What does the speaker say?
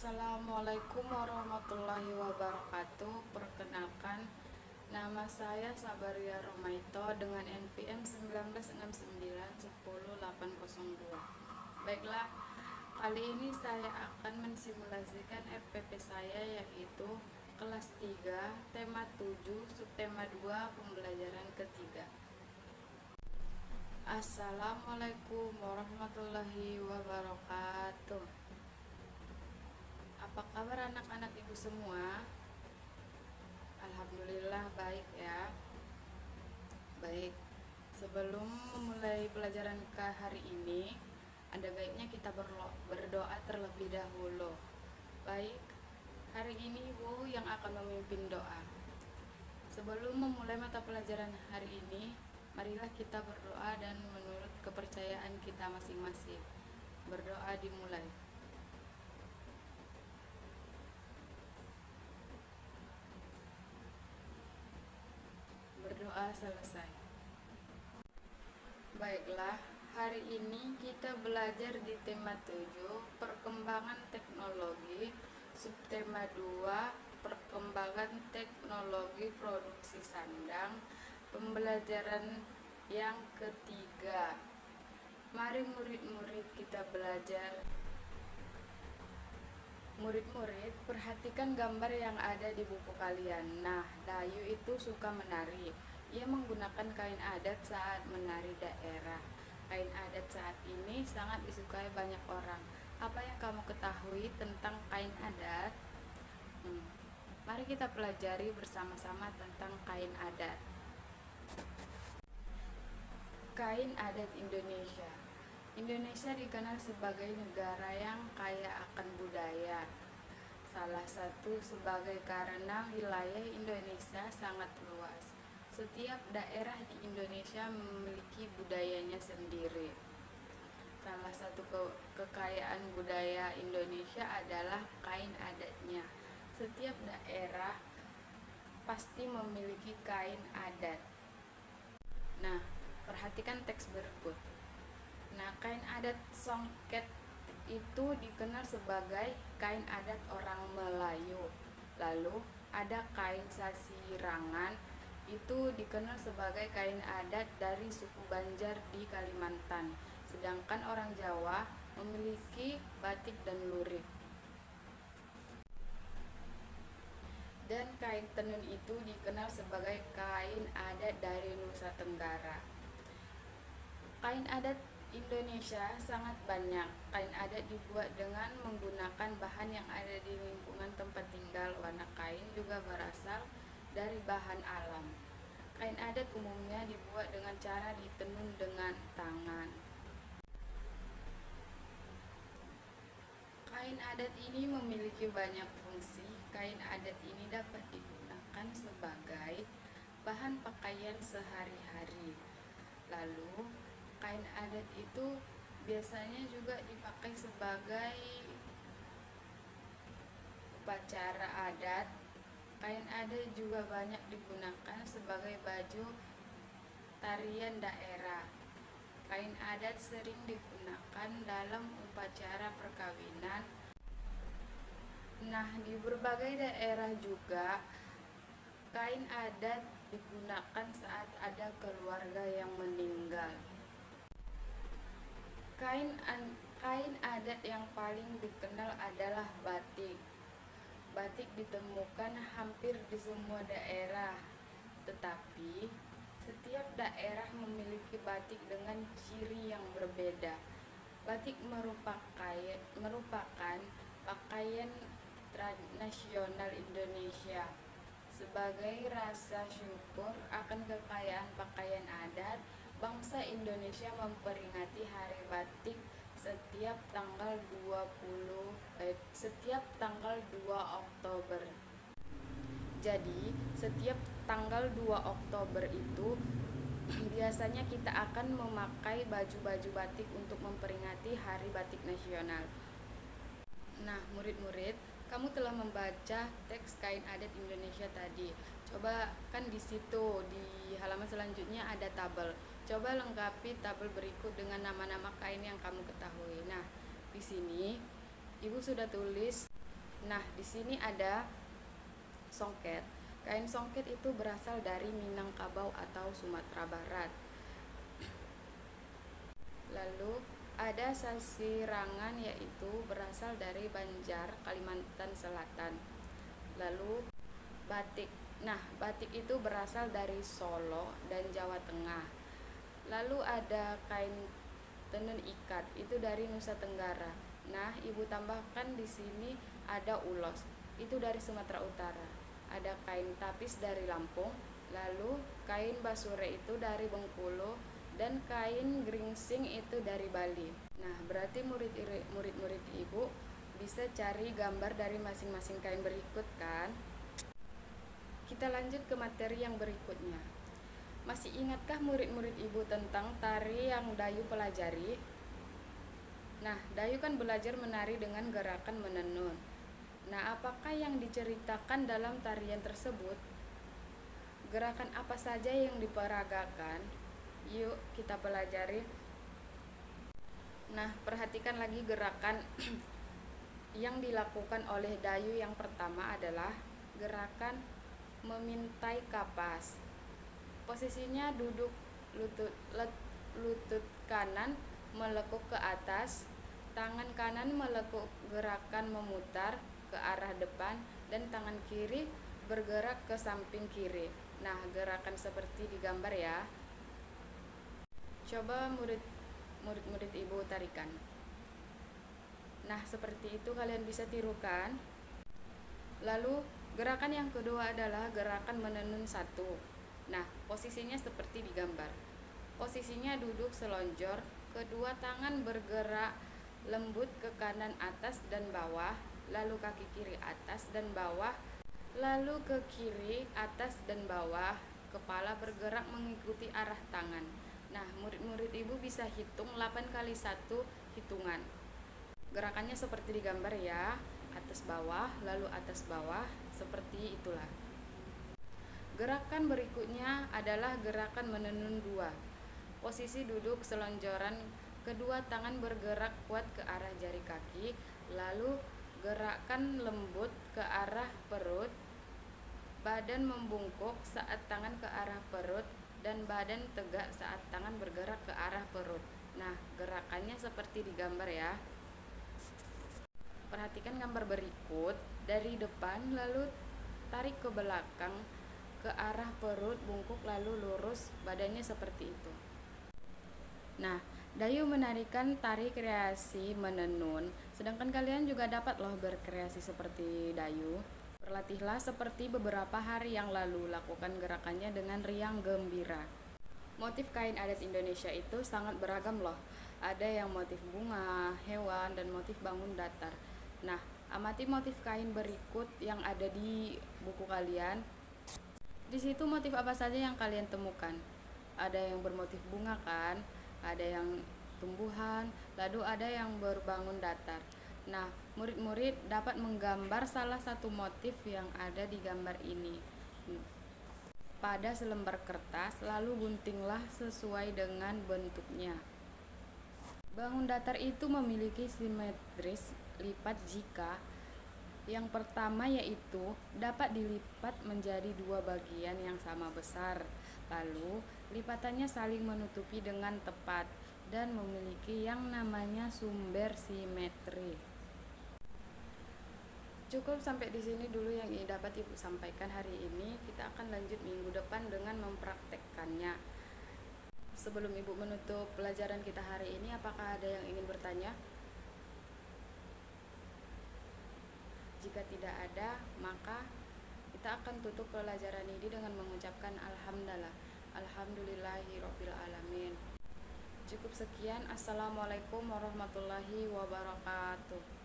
Assalamualaikum warahmatullahi wabarakatuh. Perkenalkan, nama saya Sabaria Romaito dengan NPM 1969100802. Baiklah, kali ini saya akan mensimulasikan RPP saya, yaitu kelas 3, tema 7, subtema 2, pembelajaran ketiga. Assalamualaikum warahmatullahi wabarakatuh. Apa kabar anak-anak ibu semua? Alhamdulillah baik ya. Baik, sebelum memulai pelajaran ke hari ini, ada baiknya kita berdoa terlebih dahulu. Baik, hari ini ibu yang akan memimpin doa. Sebelum memulai mata pelajaran hari ini, marilah kita berdoa dan menurut kepercayaan kita masing-masing. Berdoa dimulai. Berdoa selesai. Baiklah, hari ini kita belajar di tema 7, perkembangan teknologi, subtema 2, perkembangan teknologi produksi sandang, pembelajaran yang ketiga. Mari murid-murid kita belajar. Murid-murid, perhatikan gambar yang ada di buku kalian. Nah, Dayu itu suka menari. Ia menggunakan kain adat saat menari daerah. Kain adat saat ini sangat disukai banyak orang. Apa yang kamu ketahui tentang kain adat? Mari kita pelajari bersama-sama tentang kain adat. Kain adat Indonesia. Indonesia dikenal sebagai negara yang kaya akan budaya. Salah satu sebagai karena wilayah Indonesia sangat luas. Setiap daerah di Indonesia memiliki budayanya sendiri. Salah satu kekayaan budaya Indonesia adalah kain adatnya. Setiap daerah pasti memiliki kain adat. Nah, perhatikan teks berikut. Nah, kain adat songket itu dikenal sebagai kain adat orang Melayu. Lalu ada kain sasirangan, itu dikenal sebagai kain adat dari suku Banjar di Kalimantan. Sedangkan orang Jawa memiliki batik dan lurik. Dan kain tenun itu dikenal sebagai kain adat dari Nusa Tenggara. Kain adat Indonesia sangat banyak. Kain adat dibuat dengan menggunakan bahan yang ada di lingkungan tempat tinggal. Warna kain juga berasal dari bahan alam. Kain adat umumnya dibuat dengan cara ditenun dengan tangan. Kain adat ini memiliki banyak fungsi. Kain adat ini dapat digunakan sebagai bahan pakaian sehari-hari. Lalu kain adat itu biasanya juga dipakai sebagai upacara adat. Kain adat juga banyak digunakan sebagai baju tarian daerah. Kain adat sering digunakan dalam upacara perkawinan. Nah, di berbagai daerah juga kain adat digunakan saat ada keluarga yang meninggal. Kain adat yang paling dikenal adalah batik. Batik ditemukan hampir di semua daerah, tetapi setiap daerah memiliki batik dengan ciri yang berbeda. Batik merupakan pakaian nasional Indonesia. Sebagai rasa syukur akan kekayaan pakaian adat, bangsa Indonesia memperingati Hari Batik setiap tanggal 2 Oktober. Jadi, setiap tanggal 2 Oktober itu biasanya kita akan memakai baju-baju batik untuk memperingati Hari Batik Nasional. Nah, murid-murid, kamu telah membaca teks kain adat Indonesia tadi. Coba kan di situ di halaman selanjutnya ada tabel. Coba lengkapi tabel berikut dengan nama-nama kain yang kamu ketahui. Nah, di sini Ibu sudah tulis Nah, di sini ada songket. Kain songket itu berasal dari Minangkabau atau Sumatera Barat. Lalu ada sasirangan, yaitu berasal dari Banjar, Kalimantan Selatan. Lalu batik. Nah, batik itu berasal dari Solo dan Jawa Tengah. Lalu ada kain tenun ikat, itu dari Nusa Tenggara. Nah, Ibu tambahkan di sini ada ulos, itu dari Sumatera Utara. Ada kain tapis dari Lampung, lalu kain basure itu dari Bengkulu, dan kain geringsing itu dari Bali. Nah, berarti murid-murid Ibu bisa cari gambar dari masing-masing kain berikut kan? Kita lanjut ke materi yang berikutnya. Masih ingatkah murid-murid Ibu tentang tari yang Dayu pelajari? Nah, Dayu kan belajar menari dengan gerakan menenun. Nah, apakah yang diceritakan dalam tarian tersebut? Gerakan apa saja yang diperagakan? Yuk kita pelajari. Nah, perhatikan lagi gerakan yang dilakukan oleh Dayu. Yang pertama adalah gerakan memintai kapas. Posisinya duduk lutut kanan melekuk ke atas, tangan kanan melekuk, gerakan memutar ke arah depan, dan tangan kiri bergerak ke samping kiri. Nah, gerakan seperti digambar ya. Coba murid-murid Ibu tarikan. Nah, seperti itu kalian bisa tirukan. Lalu gerakan yang kedua adalah gerakan menenun satu. Nah, posisinya seperti digambar. Posisinya duduk selonjor, kedua tangan bergerak lembut ke kanan atas dan bawah, lalu kaki kiri atas dan bawah, lalu ke kiri atas dan bawah, kepala bergerak mengikuti arah tangan. Nah, murid-murid Ibu bisa hitung 8 kali 1 hitungan. Gerakannya seperti digambar ya, atas bawah, lalu atas bawah, seperti itulah. Gerakan berikutnya adalah gerakan menenun 2. Posisi duduk selonjoran, kedua tangan bergerak kuat ke arah jari kaki, lalu gerakan lembut ke arah perut, badan membungkuk saat tangan ke arah perut, dan badan tegak saat tangan bergerak ke arah perut. Nah, gerakannya seperti digambar ya. Perhatikan gambar berikut. Dari depan lalu tarik ke belakang ke arah perut, bungkuk, lalu lurus, badannya seperti itu. Nah, Dayu menarikan tari kreasi menenun, sedangkan kalian juga dapat loh berkreasi seperti Dayu. Berlatihlah seperti beberapa hari yang lalu, lakukan gerakannya dengan riang gembira. Motif kain adat Indonesia itu sangat beragam loh. Ada yang motif bunga, hewan, dan motif bangun datar. Nah, amati motif kain berikut yang ada di buku kalian. Di situ motif apa saja yang kalian temukan? Ada yang bermotif bunga kan? Ada yang tumbuhan, lalu ada yang berbangun datar. Nah, murid-murid dapat menggambar salah satu motif yang ada di gambar ini pada selembar kertas, lalu guntinglah sesuai dengan bentuknya. Bangun datar itu memiliki simetris lipat jika yang pertama yaitu dapat dilipat menjadi 2 bagian yang sama besar, lalu lipatannya saling menutupi dengan tepat dan memiliki yang namanya sumber simetri. Cukup sampai di sini dulu yang dapat Ibu sampaikan hari ini. Kita akan lanjut minggu depan dengan mempraktekkannya. Sebelum Ibu menutup pelajaran kita hari ini, apakah ada yang ingin bertanya? Jika tidak ada, maka kita akan tutup pelajaran ini dengan mengucapkan alhamdulillah. Alhamdulillahirabbil alamin. Cukup sekian. Assalamualaikum warahmatullahi wabarakatuh.